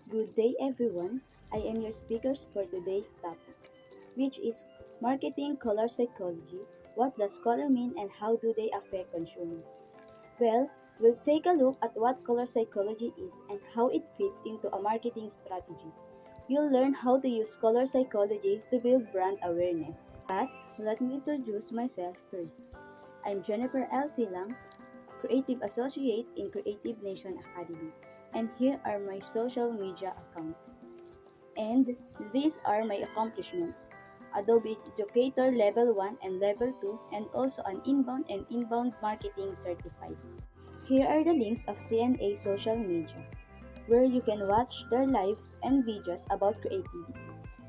Good day, everyone. I am your speakers for today's topic, which is marketing color psychology. What does color mean and how do they affect consumers? Well, we'll take a look at what color psychology is and how it fits into a marketing strategy. You'll learn how to use color psychology to build brand awareness. But let me introduce myself first. I'm Jennifer Silang, Creative Associate in Creative Nation Academy. And here are my social media accounts. And these are my accomplishments. Adobe Educator Level 1 and Level 2 and also an inbound and inbound marketing certified. Here are the links of CNA social media, where you can watch their live and videos about creativity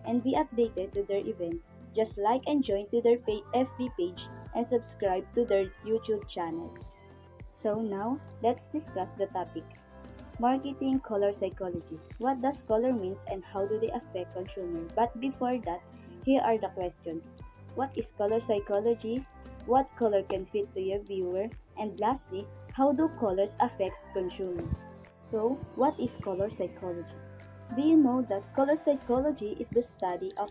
and be updated to their events. Just like and join to their FB page and subscribe to their YouTube channel. So now, let's discuss the topic. Marketing color psychology. What does color means and how do they affect consumer? But before that, here are the questions. What is color psychology? What color can fit to your viewer? And lastly, how do colors affect consumer? So, what is color psychology? Do you know that color psychology is the study of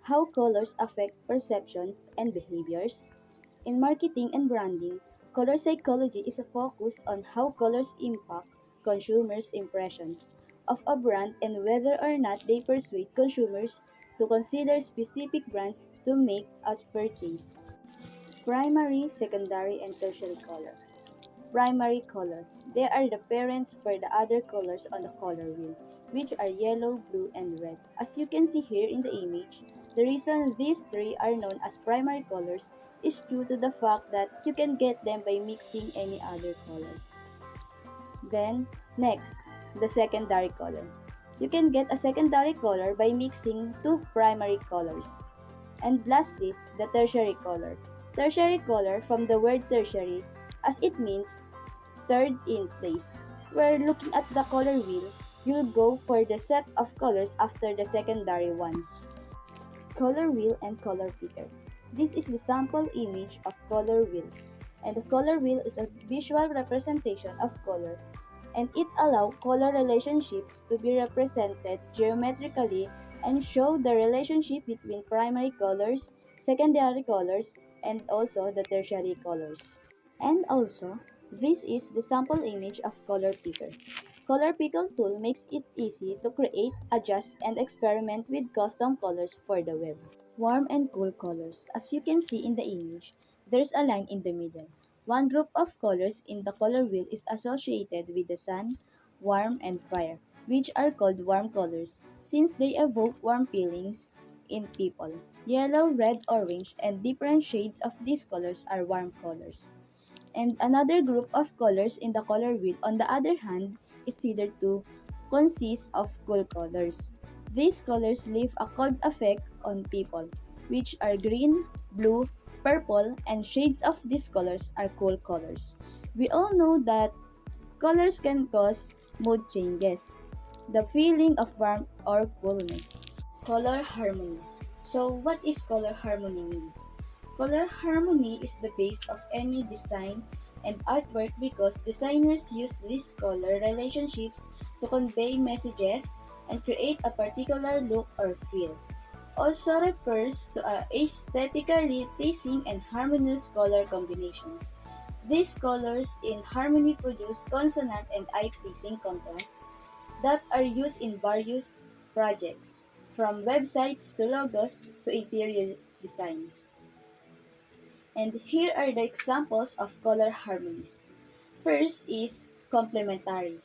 how colors affect perceptions and behaviors? In marketing and branding, color psychology is a focus on how colors impact consumers' impressions of a brand and whether or not they persuade consumers to consider specific brands to make a purchase. Primary, secondary, and tertiary color. Primary color. They are the parents for the other colors on the color wheel, which are yellow, blue, and red. As you can see here in the image, the reason these three are known as primary colors is due to the fact that you can get them by mixing any other color. Then, next, the secondary color. You can get a secondary color by mixing two primary colors. And lastly, the tertiary color. Tertiary color from the word tertiary as it means third in place. Where looking at the color wheel, you'll go for the set of colors after the secondary ones. Color wheel and color picker. This is the sample image of color wheel. And the color wheel is a visual representation of color, and it allows color relationships to be represented geometrically and show the relationship between primary colors, secondary colors, and also the tertiary colors. And also, this is the sample image of color picker. Color picker tool makes it easy to create, adjust, and experiment with custom colors for the web. Warm and cool colors. As you can see in the image, there's a line in the middle. One group of colors in the color wheel is associated with the sun, warm, and fire, which are called warm colors since they evoke warm feelings in people. Yellow, red, orange, and different shades of these colors are warm colors. And another group of colors in the color wheel, on the other hand, is considered to consist of cool colors. These colors leave a cold effect on people, which are green, blue, purple, and shades of these colors are cool colors. We all know that colors can cause mood changes, the feeling of warmth or coolness. Color harmonies. So, what is color harmony means? Color harmony is the base of any design and artwork because designers use these color relationships to convey messages and create a particular look or feel. Also refers to aesthetically pleasing and harmonious color combinations. These colors in harmony produce consonant and eye-pleasing contrasts that are used in various projects, from websites to logos to interior designs. And here are the examples of color harmonies. First is complementary.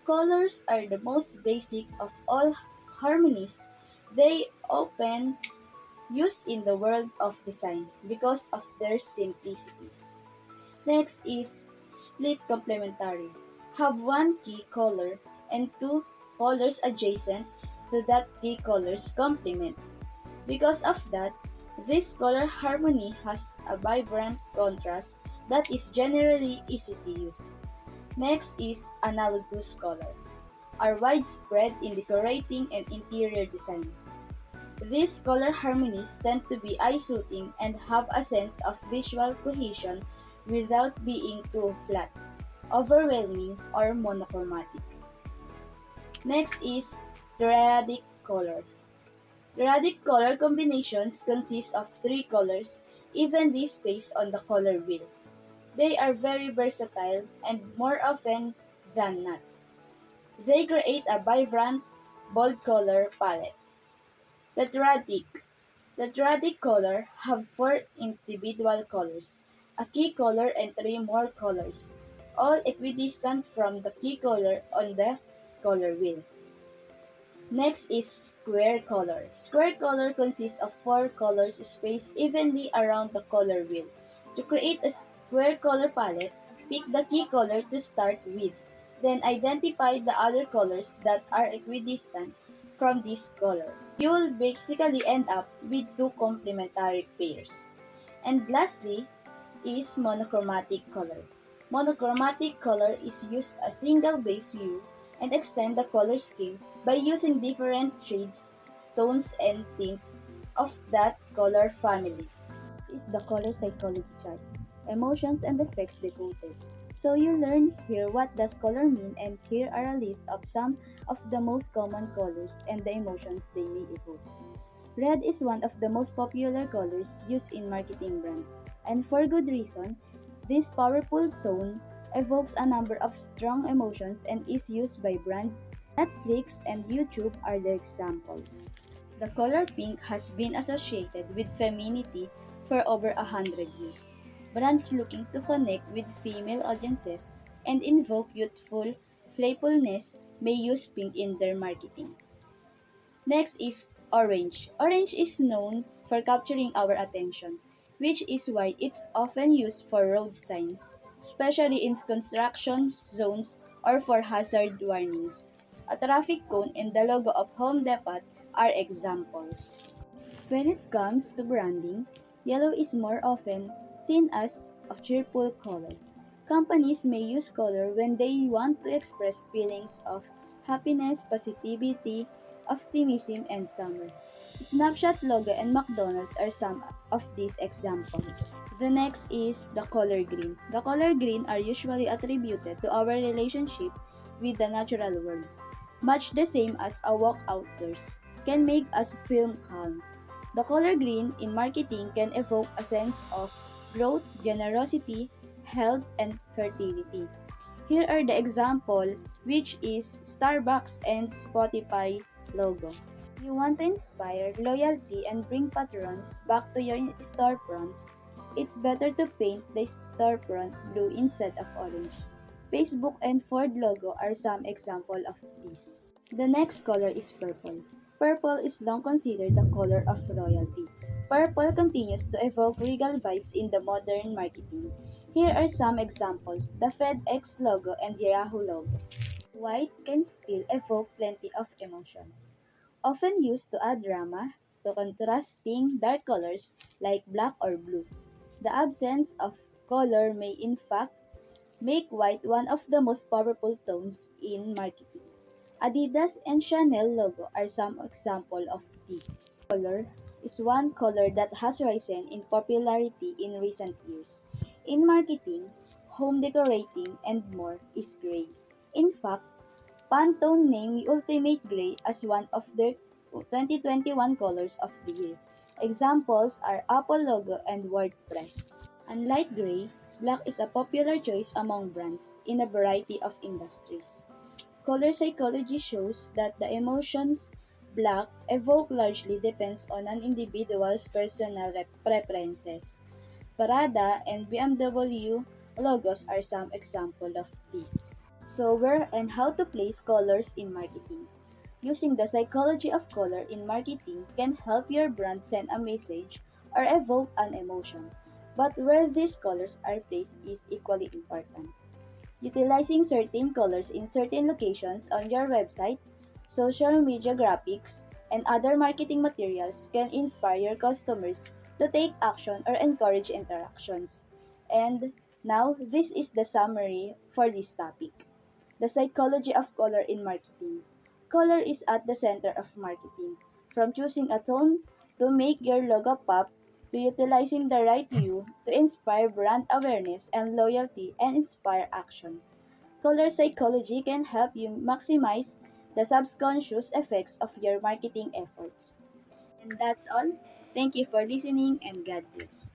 Colors are the most basic of all harmonies. They often used in the world of design because of their simplicity. Next is split complementary. Have one key color and two colors adjacent to that key color's complement. Because of that, this color harmony has a vibrant contrast that is generally easy to use. Next is analogous color, are widespread in decorating and interior design. These color harmonies tend to be eye-soothing and have a sense of visual cohesion without being too flat, overwhelming, or monochromatic. Next is Triadic color. Triadic color combinations consist of three colors evenly spaced on the color wheel. They are very versatile and more often than not, they create a vibrant, bold color palette. Tetradic. Tetradic color have four individual colors, a key color and three more colors, all equidistant from the key color on the color wheel. Next is square color. Square color consists of four colors spaced evenly around the color wheel. To create a square color palette, pick the key color to start with. Then identify the other colors that are equidistant from this color. You will basically end up with two complementary pairs. And lastly is monochromatic color. Monochromatic color is use a single base hue and extend the color scheme by using different shades, tones, and tints of that color family. This is the color psychology chart. Emotions and effects decoded. So you learn here what does color mean, and here are a list of some of the most common colors and the emotions they may evoke. Red is one of the most popular colors used in marketing brands, and for good reason. This powerful tone evokes a number of strong emotions and is used by brands. Netflix and YouTube are the examples. The color pink has been associated with femininity for over 100 years. Brands looking to connect with female audiences and invoke youthful playfulness may use pink in their marketing. Next is orange. Orange is known for capturing our attention, which is why it's often used for road signs, especially in construction zones or for hazard warnings. A traffic cone and the logo of Home Depot are examples. When it comes to branding, yellow is more often seen as a cheerful color. Companies may use color when they want to express feelings of happiness, positivity, optimism, and summer. Snapchat logo and McDonald's are some of these examples. The next is the color green. The color green are usually attributed to our relationship with the natural world. Much the same as a walk outdoors can make us feel calm. The color green in marketing can evoke a sense of growth, generosity, health, and fertility. Here are the example, which is Starbucks and Spotify logo. You want to inspire loyalty and bring patrons back to your storefront, it's better to paint the storefront blue instead of orange. Facebook and Ford logo are some example of this. The next color is purple. Purple is long considered the color of royalty. Purple continues to evoke regal vibes in the modern marketing. Here are some examples, the FedEx logo and Yahoo logo. White can still evoke plenty of emotion. Often used to add drama, to contrasting dark colors like black or blue. The absence of color may in fact make white one of the most powerful tones in marketing. Adidas and Chanel logo are some example of this. Color is one color that has risen in popularity in recent years. In marketing, home decorating, and more is gray. In fact, Pantone named the Ultimate Gray as one of their 2021 colors of the year. Examples are Apple logo and WordPress. Unlike gray, black is a popular choice among brands in a variety of industries. Color psychology shows that the emotions black evoke largely depends on an individual's personal preferences. Prada and BMW logos are some example of this. So where and how to place colors in marketing. Using the psychology of color in marketing can help your brand send a message or evoke an emotion. But where these colors are placed is equally important. Utilizing certain colors in certain locations on your website, social media graphics, and other marketing materials can inspire your customers to take action or encourage interactions. And now, this is the summary for this topic. The psychology of color in marketing. Color is at the center of marketing. From choosing a tone to make your logo pop, to utilizing the right hue to inspire brand awareness and loyalty and inspire action. Color psychology can help you maximize the subconscious effects of your marketing efforts. And that's all. Thank you for listening and God bless.